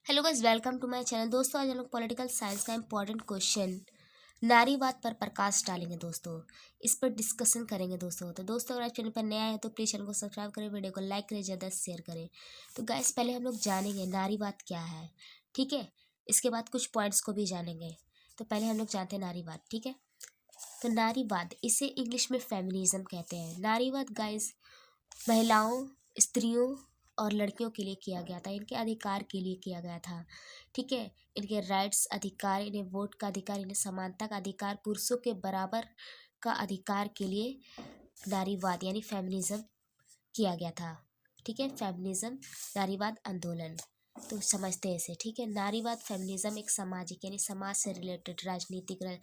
Hello guys, welcome to my channel. दोस्तों, आज हम लोग पॉलिटिकल साइंस का इम्पोर्टेंट क्वेश्चन नारीवाद पर प्रकाश डालेंगे। दोस्तों, इस पर डिस्कशन करेंगे। दोस्तों अगर आप चैनल पर नया है तो प्लीज़ चैनल को सब्सक्राइब करें, वीडियो को लाइक करें, ज़्यादा शेयर करें। तो गाइस, पहले हम लोग जानेंगे नारीवाद क्या है, ठीक है। इसके बाद कुछ पॉइंट्स को भी जानेंगे। तो पहले हम लोग जानते हैं नारीवाद, ठीक है। तो नारीवाद, इसे इंग्लिश में फेमिनिज्म कहते हैं। नारीवाद गाइस महिलाओं, स्त्रियों और लड़कियों के लिए किया गया था, इनके अधिकार के लिए किया गया था, ठीक है। इनके राइट्स, अधिकार, इन्हें वोट का अधिकार, इन्हें समानता का अधिकार, पुरुषों के बराबर का अधिकार के लिए नारीवाद यानी फेमिनिज्म किया गया था, ठीक है। फेमिनिज्म, नारीवाद आंदोलन, तो समझते हैं इसे, ठीक है। नारीवाद फेमिनिज्म एक सामाजिक यानी समाज से रिलेटेड, राजनीतिक,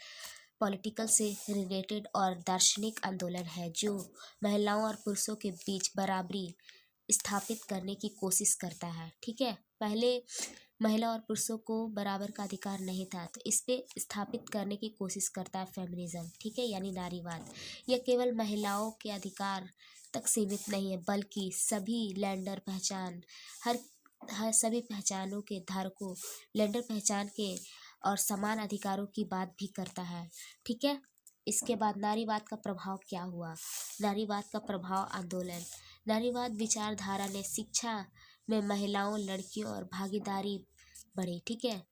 पॉलिटिकल से रिलेटेड और दार्शनिक आंदोलन है जो महिलाओं और पुरुषों के बीच बराबरी स्थापित करने की कोशिश करता है, ठीक है। पहले महिला और पुरुषों को बराबर का अधिकार नहीं था, तो इस पे स्थापित करने की कोशिश करता है फेमिनिज्म, ठीक है, यानी नारीवाद। यह केवल महिलाओं के अधिकार तक सीमित नहीं है, बल्कि सभी लैंडर पहचान, हर हर सभी पहचानों के धारकों, लैंडर पहचान के और समान अधिकारों की बात भी करता है, ठीक है। इसके बाद नारीवाद का प्रभाव क्या हुआ। नारीवाद का प्रभाव आंदोलन, नारीवाद विचारधारा ने शिक्षा में महिलाओं, लड़कियों और भागीदारी बढ़ी, ठीक है।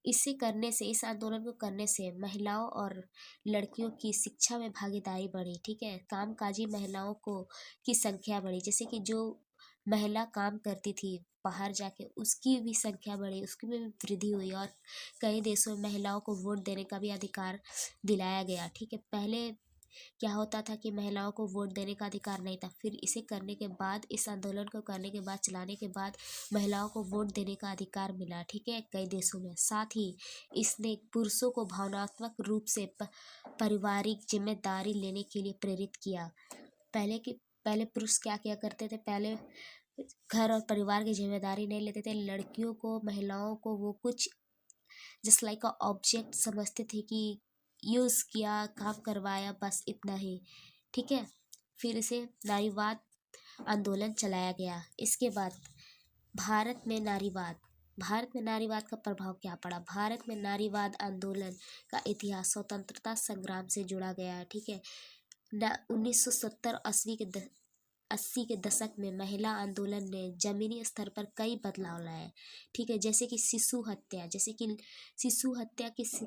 इसे करने से, इस आंदोलन को करने से महिलाओं और लड़कियों की शिक्षा में भागीदारी बढ़ी, ठीक है। कामकाजी महिलाओं को की संख्या बढ़ी, जैसे कि जो महिला काम करती थी बाहर जाके, उसकी भी संख्या बढ़ी, उसकी में भी वृद्धि हुई, और कई देशों में महिलाओं को वोट देने का भी अधिकार दिलाया गया, ठीक है। पहले क्या होता था कि महिलाओं को वोट देने का अधिकार नहीं था, फिर इसे करने के बाद, इस आंदोलन को करने के बाद, चलाने के बाद महिलाओं को वोट देने का अधिकार मिला, ठीक है, कई देशों में। साथ ही इसने पुरुषों को भावनात्मक रूप से पारिवारिक जिम्मेदारी लेने के लिए प्रेरित किया। पहले पुरुष क्या किया करते थे, पहले घर और परिवार की जिम्मेदारी नहीं लेते थे, लड़कियों को, महिलाओं को वो कुछ जस्ट लाइक अ ऑब्जेक्ट समझते थे कि यूज़ किया, काम करवाया, बस इतना ही, ठीक है। फिर इसे नारीवाद आंदोलन चलाया गया। इसके बाद भारत में नारीवाद का प्रभाव क्या पड़ा। भारत में नारीवाद आंदोलन का इतिहास स्वतंत्रता संग्राम से जुड़ा गया है, ठीक है। 1970 80 के दशक में महिला आंदोलन ने जमीनी स्तर पर कई बदलाव लाए, ठीक है। जैसे कि शिशु हत्या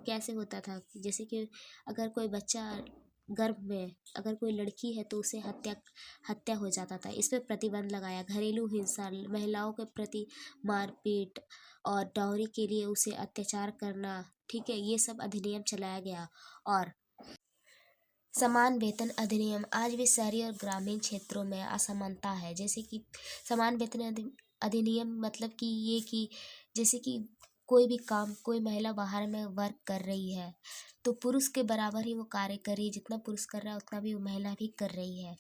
कैसे होता था, जैसे कि अगर कोई बच्चा गर्भ में, अगर कोई लड़की है तो उसे हत्या हो जाता था। इस पर प्रतिबंध लगाया। घरेलू हिंसा, महिलाओं के प्रति मारपीट और डॉरी के लिए उसे अत्याचार करना, ठीक है, ये सब अधिनियम चलाया गया। और समान वेतन अधिनियम, आज भी शहरी और ग्रामीण क्षेत्रों में असमानता है, जैसे कि समान वेतन अधिनियम मतलब कि ये कि जैसे कि कोई भी काम, कोई महिला बाहर में वर्क कर रही है तो पुरुष के बराबर ही वो कार्य कर रही है, जितना पुरुष कर रहा है उतना भी वो महिला भी कर रही है,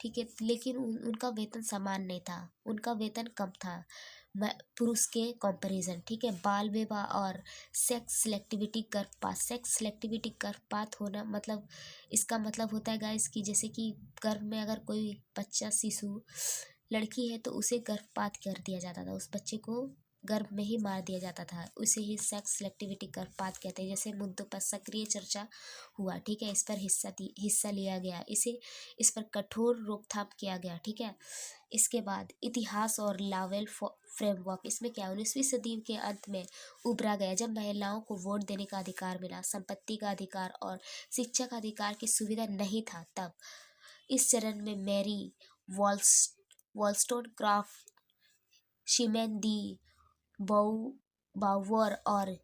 ठीक है। लेकिन उनका वेतन समान नहीं था, उनका वेतन कम था पुरुष के कंपैरिजन, ठीक है। बाल विवाह और सेक्स सिलेक्टिविटी गर्भपात होना, मतलब इसका मतलब होता है गाइस कि जैसे कि गर्भ में अगर कोई बच्चा, शिशु लड़की है तो उसे गर्भपात कर दिया जाता था, उस बच्चे को गर्भ में ही मार दिया जाता था, उसे ही सेक्स सिलेक्टिविटी गर्भपात कहते हैं। जैसे मुद्दों पर सक्रिय चर्चा हुआ, ठीक है, इस पर हिस्सा लिया गया, इस पर कठोर रोकथाम किया गया, ठीक है। इसके बाद इतिहास और लावेल फ्रेमवर्क, इसमें क्या 19वीं सदी के अंत में उभरा गया, जब महिलाओं को वोट देने का अधिकार मिला, संपत्ति का अधिकार और शिक्षा का अधिकार की सुविधा नहीं था। तब इस चरण में मैरी वॉलस्टोनक्राफ्ट, शिमेन दी बाउवर और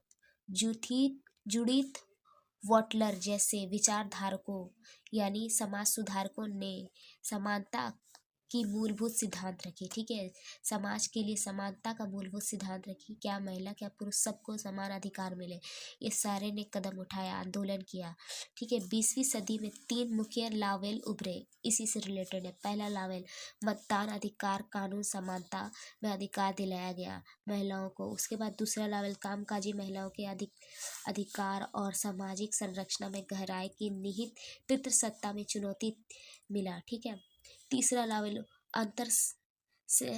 जूडिथ वॉटलर जैसे विचारधारकों यानी समाज सुधारकों ने समानता की मूलभूत सिद्धांत रखे, ठीक है। समाज के लिए समानता का मूलभूत सिद्धांत रखी, क्या महिला क्या पुरुष सबको समान अधिकार मिले, ये सारे ने कदम उठाया, आंदोलन किया, ठीक है। 20वीं सदी में 3 मुख्य लावेल उभरे, इसी से रिलेटेड है। पहला लावेल मतदान अधिकार कानून, समानता में अधिकार दिलाया गया महिलाओं को। उसके बाद दूसरा लावेल कामकाजी महिलाओं के अधिकार और सामाजिक संरचना में गहराई की निहित पितृसत्ता में चुनौती मिला, ठीक है। तीसरा लेवल अंतर से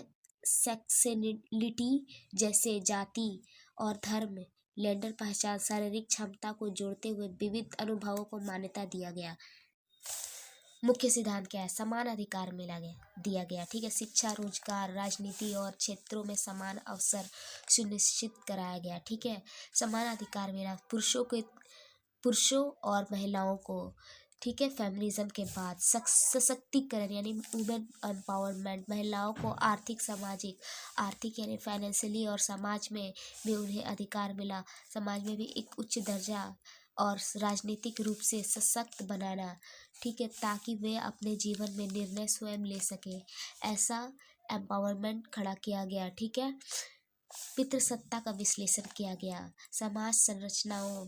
सेक्सुअलिटी जैसे जाति और धर्म, जेंडर पहचान, शारीरिक क्षमता को जोड़ते हुए विविध अनुभवों को मान्यता दिया गया। मुख्य सिद्धांत क्या है? समान अधिकार दिया गया। ठीक है। शिक्षा, रोजगार, राजनीति और क्षेत्रों में समान अवसर सुनिश्चित कराया गया। ठीक है। समान अधिकार मिला पुरुषों और महिलाओं को। ठीक है। फेमिनिज्म के बाद सशक्तिकरण यानी वुमेन एम्पावरमेंट, महिलाओं को आर्थिक यानी फाइनेंशियली और समाज में भी उन्हें अधिकार मिला। समाज में भी एक उच्च दर्जा और राजनीतिक रूप से सशक्त बनाना। ठीक है। ताकि वे अपने जीवन में निर्णय स्वयं ले सके, ऐसा एम्पावरमेंट खड़ा किया गया। ठीक है। पितृसत्ता का विश्लेषण किया गया। समाज संरचनाओं,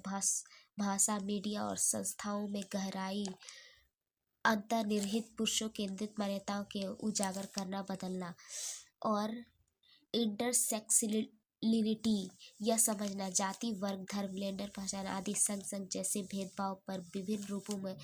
भाषा, मीडिया और संस्थाओं में गहराई अंतर्निहित पुरुषों केंद्रित मान्यताओं के उजागर करना, बदलना। और इंटरसेक्सुअलिटी यह समझना, जाति, वर्ग, धर्म, जेंडर पहचान आदि संग जैसे भेदभाव पर विभिन्न रूपों में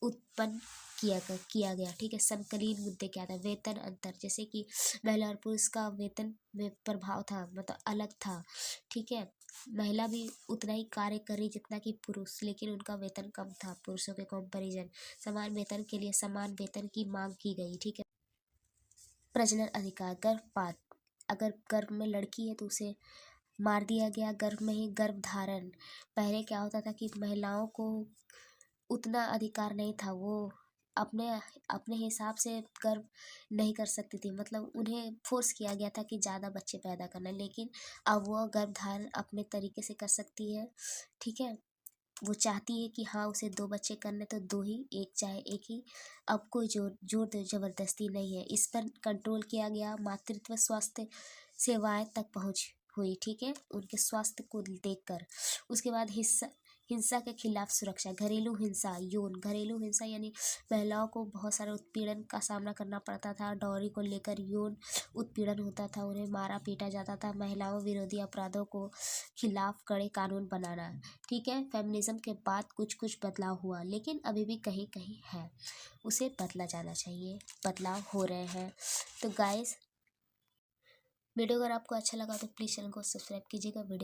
उत्पन्न किया गया। ठीक है। समकालीन मुद्दे क्या था? वेतन अंतर, जैसे कि महिला और पुरुष का वेतन में प्रभाव था, मतलब अलग था। ठीक है। महिला भी उतना ही कार्य करी जितना कि पुरुष, लेकिन उनका वेतन कम था पुरुषों के कंपैरिजन। समान वेतन के लिए समान वेतन की मांग की गई। ठीक है। प्रजनन अधिकार, गर्भपात, अगर गर्भ में लड़की है तो उसे मार दिया गया। गर्भ में ही गर्भधारण, पहले क्या होता था कि महिलाओं को उतना अधिकार नहीं था, वो अपने अपने हिसाब से गर्भ नहीं कर सकती थी, मतलब उन्हें फोर्स किया गया था कि ज़्यादा बच्चे पैदा करना, लेकिन अब वो गर्भधारण अपने तरीके से कर सकती है। ठीक है। वो चाहती है कि हाँ उसे 2 बच्चे करने तो 2 ही, एक चाहे एक ही। अब कोई जोर जबरदस्ती नहीं है। इस पर कंट्रोल किया गया। मातृत्व स्वास्थ्य सेवाएं तक पहुँच हुई। ठीक है। उनके स्वास्थ्य को देखकर। उसके बाद हिंसा के खिलाफ सुरक्षा, घरेलू हिंसा, घरेलू हिंसा यानी महिलाओं को बहुत सारे उत्पीड़न का सामना करना पड़ता था। डॉरी को लेकर यौन उत्पीड़न होता था, उन्हें मारा पीटा जाता था। महिलाओं विरोधी अपराधों को खिलाफ कड़े कानून बनाना। ठीक है। फेमिनिज्म के बाद कुछ बदलाव हुआ, लेकिन अभी भी कहीं कहीं है, उसे बदला जाना चाहिए। बदलाव हो रहे हैं। तो गाइस, वीडियो अगर आपको अच्छा लगा तो प्लीज़ चैनल को सब्सक्राइब कीजिएगा। वीडियो